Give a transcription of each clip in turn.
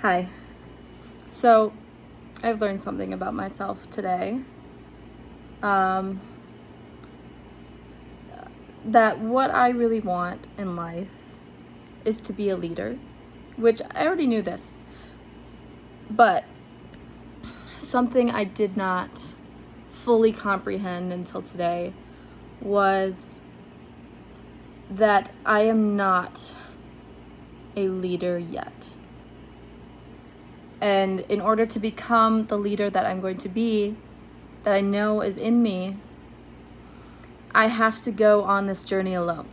Hi. So, I've learned something about myself today. Um, that what I really want in life is to be a leader, which I already knew this. But something I did not fully comprehend until today was that I am not a leader yet. And in order to become the leader that I'm going to be, that I know is in me, I have to go on this journey alone.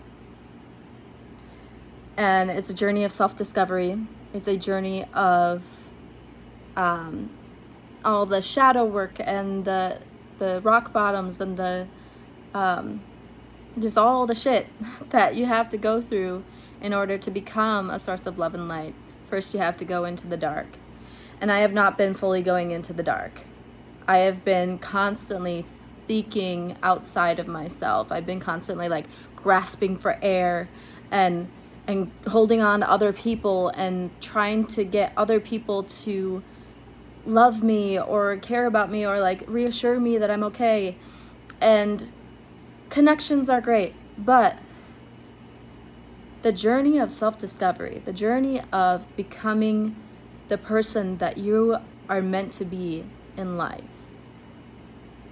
And it's a journey of self-discovery. It's a journey of all the shadow work and the rock bottoms and the just all the shit that you have to go through in order to become a source of love and light. First, you have to go into the dark. And I have not been fully going into the dark. I have been constantly seeking outside of myself. I've been constantly grasping for air and holding on to other people and trying to get other people to love me or care about me or reassure me that I'm okay. And connections are great, but the journey of self-discovery, the journey of becoming the person that you are meant to be in life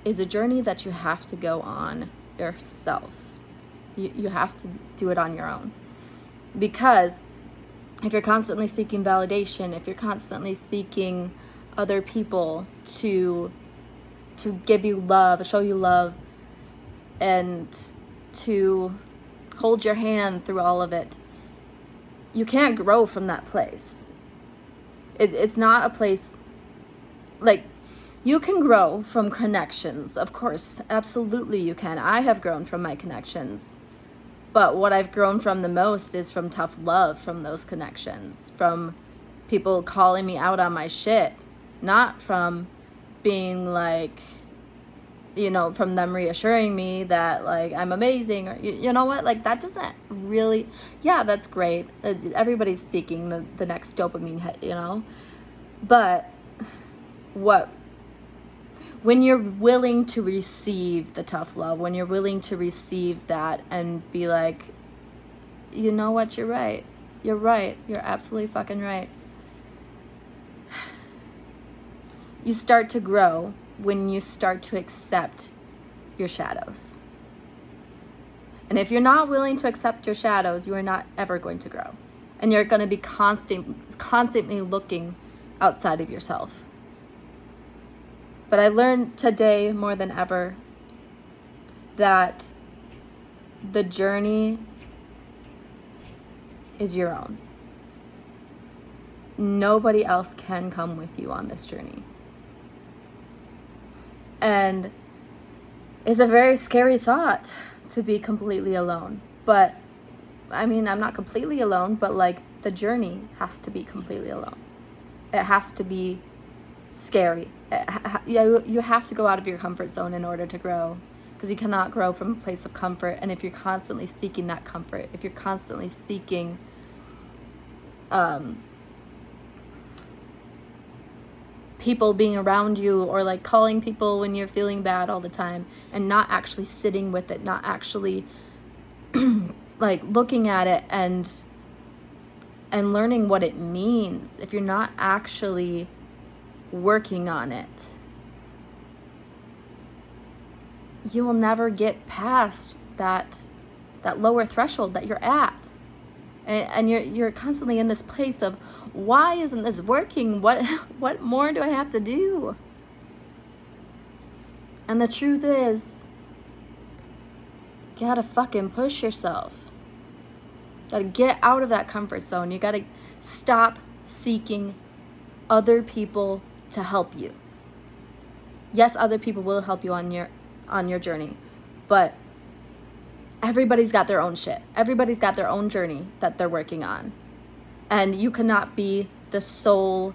is a journey that you have to go on yourself. You have to do it on your own. Because if you're constantly seeking validation, if you're constantly seeking other people to give you love, show you love, and to hold your hand through all of it, you can't grow from that place. It's not a place, you can grow from connections, of course, absolutely you can. I have grown from my connections, but what I've grown from the most is from tough love from those connections, from people calling me out on my shit, not from being from them reassuring me that I'm amazing, or you know what, that doesn't really, yeah, that's great. Everybody's seeking the next dopamine hit, but when you're willing to receive the tough love, when you're willing to receive that and be you know what, you're right, you're absolutely fucking right. You start to grow when you start to accept your shadows. And if you're not willing to accept your shadows, you are not ever going to grow. And you're going to be constantly looking outside of yourself. But I learned today more than ever that the journey is your own. Nobody else can come with you on this journey. And it's a very scary thought to be completely alone. But, I'm not completely alone, but the journey has to be completely alone. It has to be scary. You have to go out of your comfort zone in order to grow, because you cannot grow from a place of comfort. And if you're constantly seeking that comfort, if you're constantly seeking people being around you, or calling people when you're feeling bad all the time, and not actually sitting with it, not actually looking at it and learning what it means, if you're not actually working on it, you will never get past that lower threshold that you're at. And you're constantly in this place of, why isn't this working? What more do I have to do? And the truth is, you gotta fucking push yourself. You gotta get out of that comfort zone. You gotta stop seeking other people to help you. Yes, other people will help you on your journey, but everybody's got their own shit. Everybody's got their own journey that they're working on. And you cannot be the sole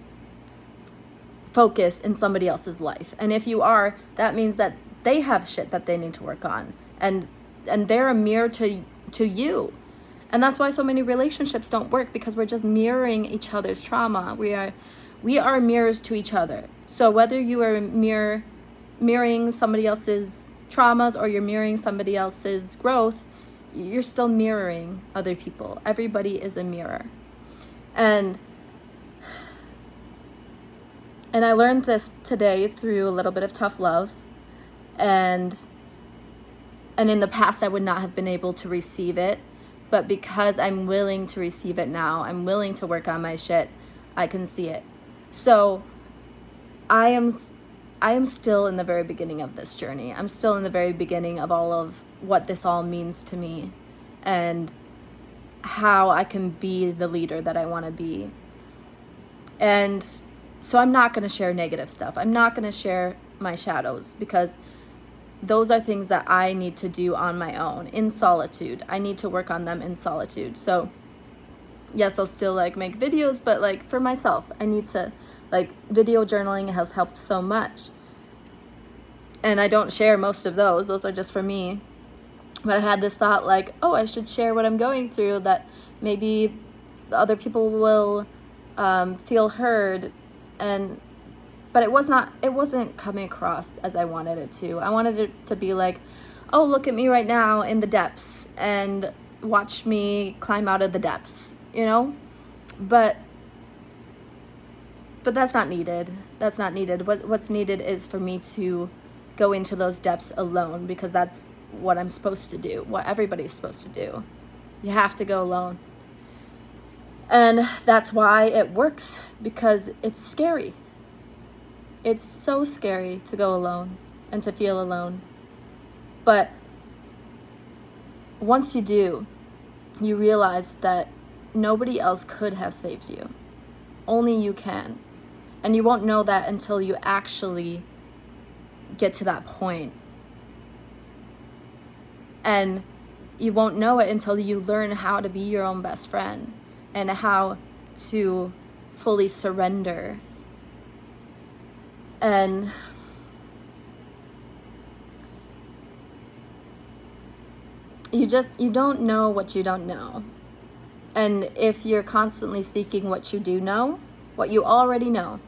focus in somebody else's life. And if you are, that means that they have shit that they need to work on. And they're a mirror to you. And that's why so many relationships don't work, because we're just mirroring each other's trauma. We are mirrors to each other. So whether you are mirroring somebody else's traumas or you're mirroring somebody else's growth, you're still mirroring other people. Everybody is a mirror. And I learned this today through a little bit of tough love. And in the past, I would not have been able to receive it. But because I'm willing to receive it now, I'm willing to work on my shit, I can see it. So I am still in the very beginning of this journey. I'm still in the very beginning of all of what this all means to me and how I can be the leader that I want to be. And so I'm not going to share negative stuff. I'm not going to share my shadows, because those are things that I need to do on my own, in solitude. I need to work on them in solitude. So yes, I'll still like make videos, but like for myself, I need to, like, video journaling has helped so much. And I don't share most of those. Those are just for me. But I had this thought like, oh, I should share what I'm going through, that maybe other people will feel heard. But it wasn't coming across as I wanted it to. I wanted it to be like, oh, look at me right now in the depths and watch me climb out of the depths, you know? But that's not needed. That's not needed. What's needed is for me to go into those depths alone, because that's what I'm supposed to do, what everybody's supposed to do. You have to go alone. And that's why it works, because it's scary. It's so scary to go alone and to feel alone. But once you do, you realize that nobody else could have saved you. Only you can. And you won't know that until you actually get to that point. And you won't know it until you learn how to be your own best friend and how to fully surrender. And you don't know what you don't know. And if you're constantly seeking what you do know, what you already know,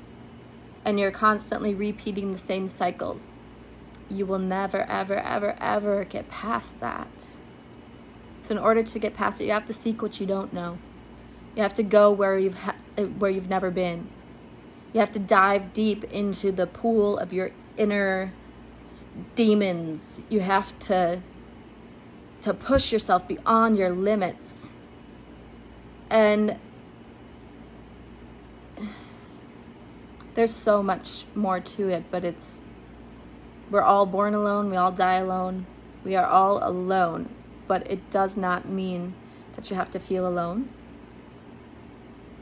and you're constantly repeating the same cycles, you will never, ever, ever, ever get past that. So in order to get past it, you have to seek what you don't know. You have to go where you've never been. You have to dive deep into the pool of your inner demons. You have to push yourself beyond your limits. And there's so much more to it, but we're all born alone, we all die alone, we are all alone, but it does not mean that you have to feel alone.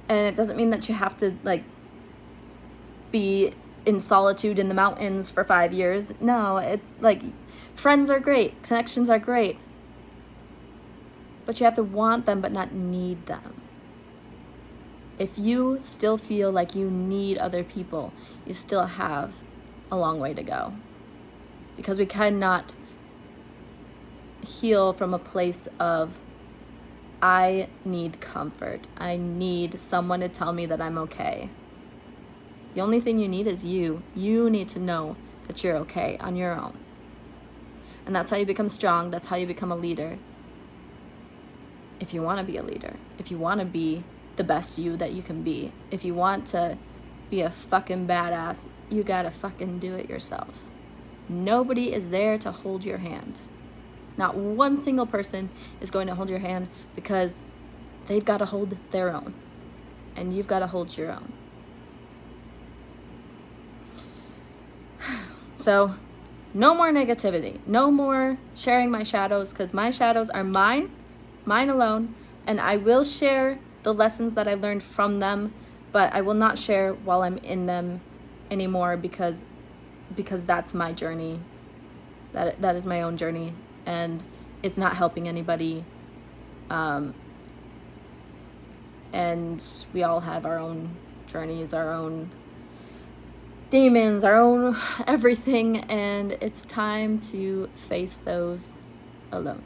And it doesn't mean that you have to like be in solitude in the mountains for 5 years. No, it's like, friends are great, connections are great, but you have to want them but not need them. If you still feel like you need other people, you still have a long way to go. Because we cannot heal from a place of, I need comfort. I need someone to tell me that I'm okay. The only thing you need is you. You need to know that you're okay on your own. And that's how you become strong. That's how you become a leader. If you want to be a leader, if you want to be the best you that you can be, if you want to be a fucking badass, you gotta fucking do it yourself. Nobody is there to hold your hand. Not one single person is going to hold your hand, because they've got to hold their own. And you've got to hold your own. So, no more negativity. No more sharing my shadows, because my shadows are mine alone. And I will share the lessons that I learned from them, but I will not share while I'm in them anymore, because that's my journey. That is my own journey, and it's not helping anybody. And we all have our own journeys, our own demons, our own everything, and it's time to face those alone.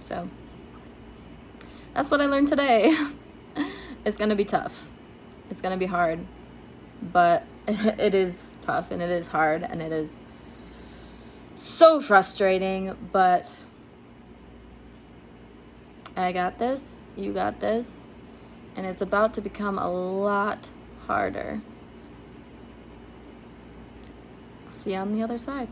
So that's what I learned today. It's gonna be tough. It's gonna be hard, but it is tough and it is hard and it is so frustrating, but I got this, you got this, and it's about to become a lot harder. See you on the other side.